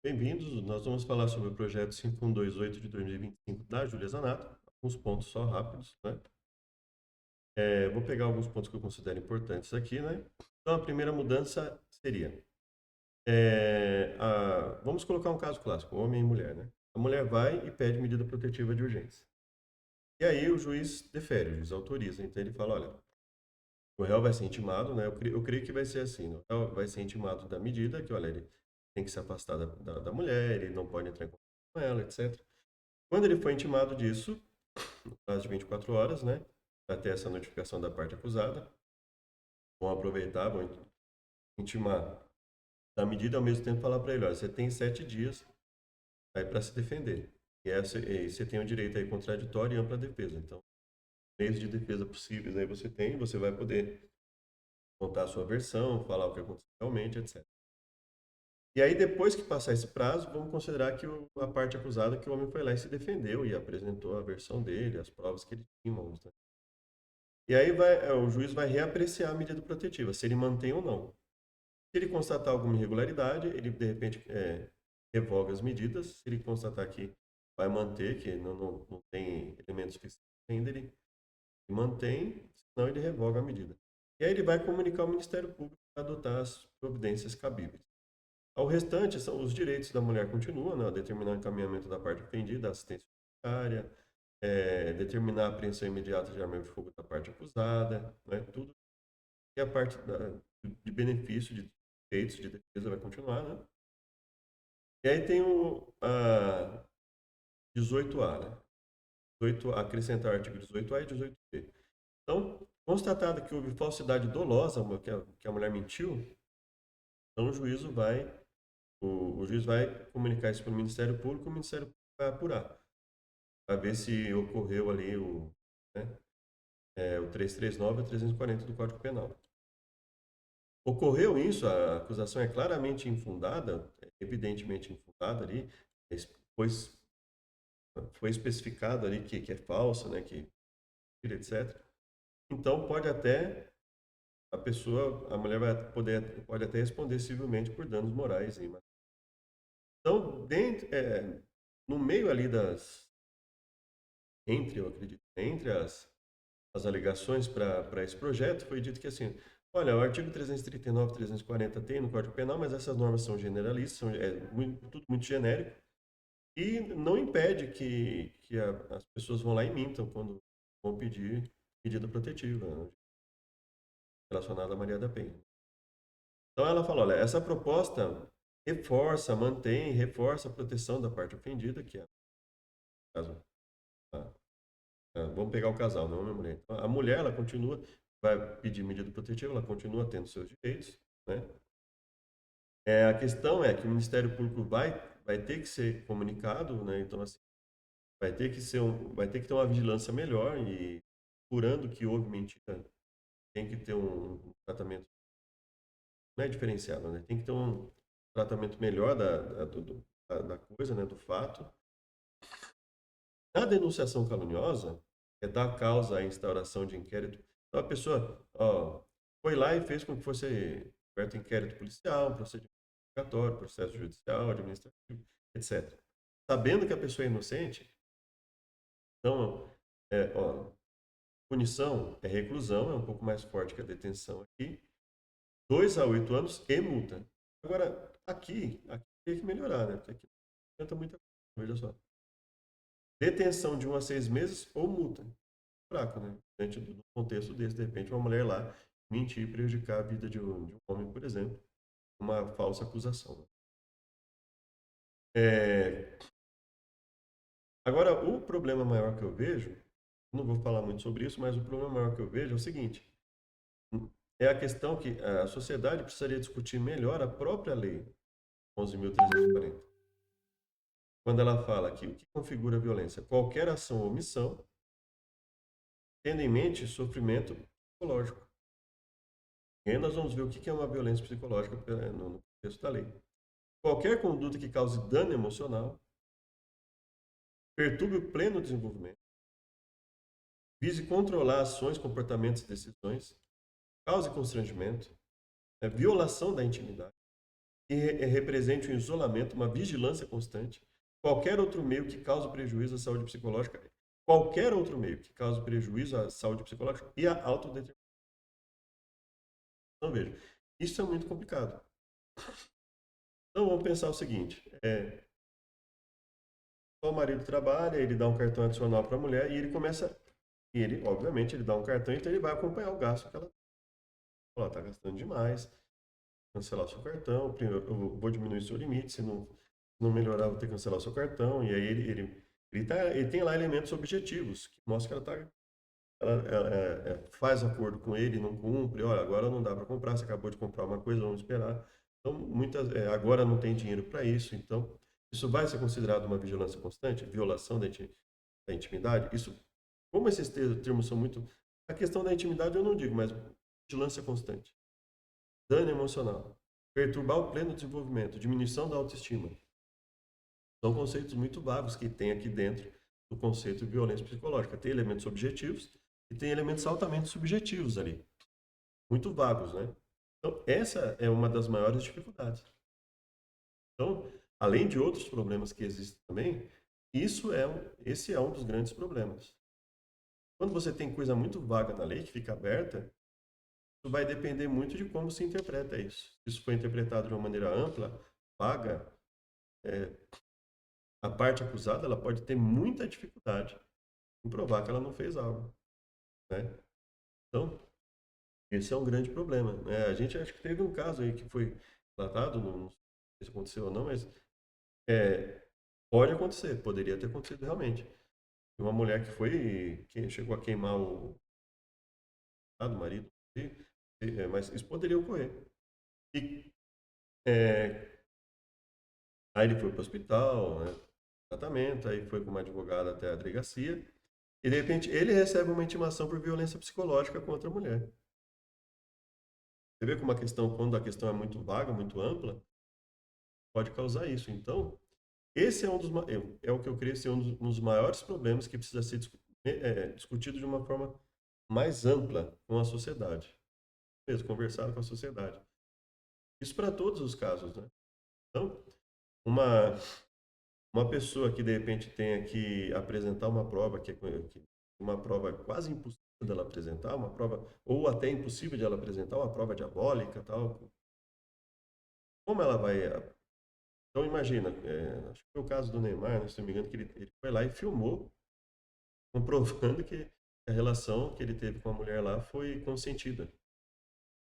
Bem-vindos. Nós vamos falar sobre o projeto 5128 de 2025 da Júlia Zanato. Alguns pontos só rápidos, né? Vou pegar alguns pontos que eu considero importantes aqui, né? Então, a primeira mudança seria... vamos colocar um caso clássico, homem e mulher, né? A mulher vai e pede medida protetiva de urgência. E aí o juiz defere, o juiz autoriza. Então, ele fala, olha, o réu vai ser intimado, né? Eu creio que vai ser assim, né? O réu vai ser intimado da medida, que, olha, ele tem que se afastar da mulher, ele não pode entrar em contato com ela, etc. Quando ele foi intimado disso, no prazo de 24 horas, né, para ter essa notificação da parte acusada, vão aproveitar, vão intimar da medida, ao mesmo tempo falar para ele, olha, você tem 7 dias aí para se defender. E você tem o direito aí contraditório e ampla defesa. Então, meios de defesa possíveis aí você tem, você vai poder contar a sua versão, falar o que aconteceu realmente, etc. E aí, depois que passar esse prazo, vamos considerar que a parte acusada, que o homem foi lá e se defendeu e apresentou a versão dele, as provas que ele tinha, em mãos, né? E aí o juiz vai reapreciar a medida protetiva, se ele mantém ou não. Se ele constatar alguma irregularidade, ele de repente revoga as medidas. Se ele constatar que vai manter, que não tem elementos suficientes ainda, ele mantém, senão ele revoga a medida. E aí ele vai comunicar ao Ministério Público para adotar as providências cabíveis. Ao restante, são os direitos da mulher continuam, né? Determinar o encaminhamento da parte ofendida, assistência judiciária, determinar a apreensão imediata de arma de fogo da parte acusada, né? Tudo que a parte de benefício, de direitos de defesa vai continuar, né? E aí tem a 18A, né? 18, acrescentar o artigo 18A e 18B. Então, constatado que houve falsidade dolosa, que a mulher mentiu, então o juiz vai comunicar isso para o Ministério Público, o Ministério Público vai apurar, para ver se ocorreu ali né, o 339 e o 340 do Código Penal. Ocorreu isso, a acusação é claramente infundada, evidentemente infundada ali, pois foi especificado ali que é falsa, né, que etc. Então pode até a mulher pode até responder civilmente por danos morais. Então, no meio ali eu acredito, entre as alegações para esse projeto, foi dito que assim, olha, o artigo 339 e 340 tem no Código Penal, mas essas normas são generalistas, tudo muito genérico, e não impede que as pessoas vão lá e mintam quando vão pedir medida protetiva, né, relacionada à Maria da Penha. Então ela fala, olha, essa proposta reforça a proteção da parte ofendida, que é, no caso, a, vamos pegar o casal, não é a mulher. Então, a mulher, ela continua, vai pedir medida protetiva, ela continua tendo seus direitos, né? A questão é que o Ministério Público vai ter que ser comunicado, né? Então, assim, vai ter que ter uma vigilância melhor e, curando que houve mentira, tem que ter um tratamento, não é diferenciado, né? Tem que ter um tratamento melhor da coisa, né? Do fato. Na denunciação caluniosa, é dar causa à instauração de inquérito. Então, a pessoa foi lá e fez com que fosse aberto inquérito policial, procedimento investigatório, processo judicial, administrativo, etc. Sabendo que a pessoa é inocente, então, punição é reclusão, é um pouco mais forte que a detenção aqui, 2 a 8 anos e multa. Agora, aqui tem que melhorar, né? Porque aqui não adianta muita coisa, veja só. Detenção de 1 a 6 meses ou multa. Fraco, né? Dentro do contexto desse, de repente, uma mulher lá mentir e prejudicar a vida de um homem, por exemplo, uma falsa acusação, né? É, Agora, o problema maior que eu vejo, não vou falar muito sobre isso, mas o problema maior que eu vejo é o seguinte: é a questão que a sociedade precisaria discutir melhor a própria lei 11.340. Quando ela fala que o que configura violência? Qualquer ação ou omissão, tendo em mente sofrimento psicológico. E aí nós vamos ver o que é uma violência psicológica no contexto da lei. Qualquer conduta que cause dano emocional, perturbe o pleno desenvolvimento, vise controlar ações, comportamentos e decisões, cause constrangimento, violação da intimidade, e represente um isolamento, uma vigilância constante, qualquer outro meio que cause prejuízo à saúde psicológica, qualquer outro meio que cause prejuízo à saúde psicológica e à autodeterminação. Então, veja, isso é muito complicado. Então, vamos pensar o seguinte: o marido trabalha, ele dá um cartão adicional para a mulher e ele começa, e ele, obviamente, ele dá um cartão, então ele vai acompanhar o gasto que ela está gastando demais, cancelar o seu cartão, eu vou diminuir o seu limite, se não melhorar, eu vou ter que cancelar o seu cartão, e aí ele tem lá elementos objetivos, que mostram que ela faz acordo com ele, não cumpre, olha, agora não dá para comprar, você acabou de comprar uma coisa, vamos esperar. Então, agora não tem dinheiro para isso, então isso vai ser considerado uma vigilância constante, violação da intimidade. Isso, como esses termos são muito... A questão da intimidade eu não digo, mas vigilância constante. Dano emocional, perturbar o pleno desenvolvimento, diminuição da autoestima. São conceitos muito vagos que tem aqui dentro do conceito de violência psicológica. Tem elementos objetivos e tem elementos altamente subjetivos ali, muito vagos, né? Então, essa é uma das maiores dificuldades. Então, além de outros problemas que existem também, esse é um dos grandes problemas. Quando você tem coisa muito vaga na lei que fica aberta, isso vai depender muito de como se interpreta isso. Se isso foi interpretado de uma maneira ampla, vaga, a parte acusada ela pode ter muita dificuldade em provar que ela não fez algo, né? Então, esse é um grande problema, né? A gente acho que teve um caso aí que foi tratado, não sei se aconteceu ou não, mas pode acontecer, poderia ter acontecido realmente. Uma mulher que chegou a queimar o do marido, mas isso poderia ocorrer. E aí ele foi para o hospital, né? Tratamento, aí foi com uma advogada até a delegacia, e de repente ele recebe uma intimação por violência psicológica contra a mulher. Você vê como quando a questão é muito vaga, muito ampla, pode causar isso. Então, esse é é o que eu creio ser um dos maiores problemas que precisa ser discutido de uma forma mais ampla com a sociedade, mesmo conversar com a sociedade. Isso para todos os casos, né? Então, uma uma pessoa que de repente tenha que apresentar uma prova uma prova quase impossível dela apresentar, uma prova ou até impossível de ela apresentar, uma prova diabólica, tal. Como ela vai... Então imagina, acho que foi o caso do Neymar, né, se não me engano, que ele foi lá e filmou, comprovando que a relação que ele teve com a mulher lá foi consentida.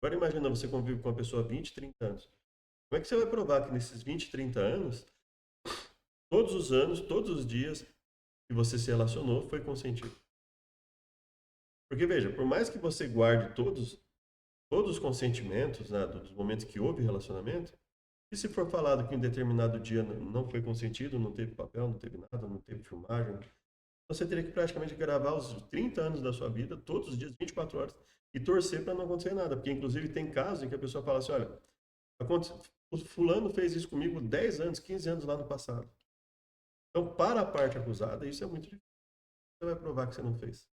Agora imagina, você convive com uma pessoa há 20, 30 anos. Como é que você vai provar que nesses 20, 30 anos, todos os dias que você se relacionou foi consentido? Porque veja, por mais que você guarde todos os consentimentos, né, dos momentos que houve relacionamento, e se for falado que em determinado dia não foi consentido, não teve papel, não teve nada, não teve filmagem, você teria que praticamente gravar os 30 anos da sua vida, todos os dias, 24 horas, e torcer para não acontecer nada. Porque, inclusive, tem casos em que a pessoa fala assim: olha, o fulano fez isso comigo 10 anos, 15 anos lá no passado. Então, para a parte acusada, isso é muito difícil. Você vai provar que você não fez.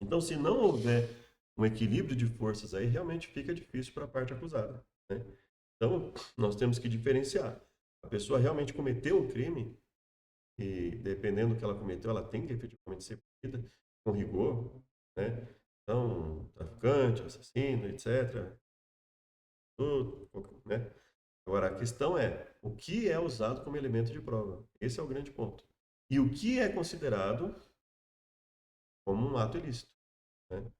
Então, se não houver um equilíbrio de forças aí, realmente fica difícil para a parte acusada, né? Então, nós temos que diferenciar. A pessoa realmente cometeu um crime e, dependendo do que ela cometeu, ela tem que efetivamente ser punida com rigor, né? Então, traficante, assassino, etc. Tudo, né? Agora, a questão é o que é usado como elemento de prova. Esse é o grande ponto. E o que é considerado como um ato ilícito, né?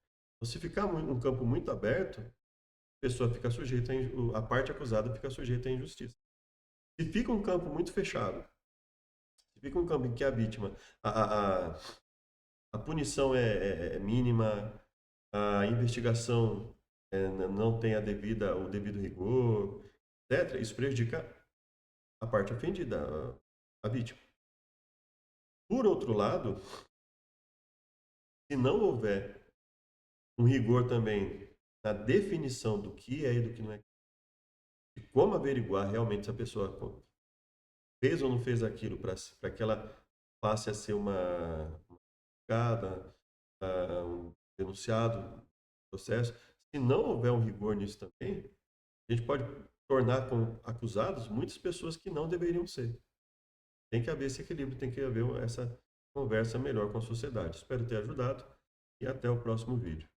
Se ficar um campo muito aberto, a pessoa fica sujeita a parte acusada fica sujeita à injustiça. Se fica um campo muito fechado, se fica um campo em que a vítima, a punição é mínima, a investigação não tem o devido rigor, etc., isso prejudica a parte ofendida, a vítima. Por outro lado, se não houver um rigor também na definição do que é e do que não é, e como averiguar realmente se a pessoa fez ou não fez aquilo para que ela passe a ser uma um denunciado, processo. Se não houver um rigor nisso também, a gente pode tornar como acusados muitas pessoas que não deveriam ser. Tem que haver esse equilíbrio, tem que haver essa conversa melhor com a sociedade. Espero ter ajudado e até o próximo vídeo.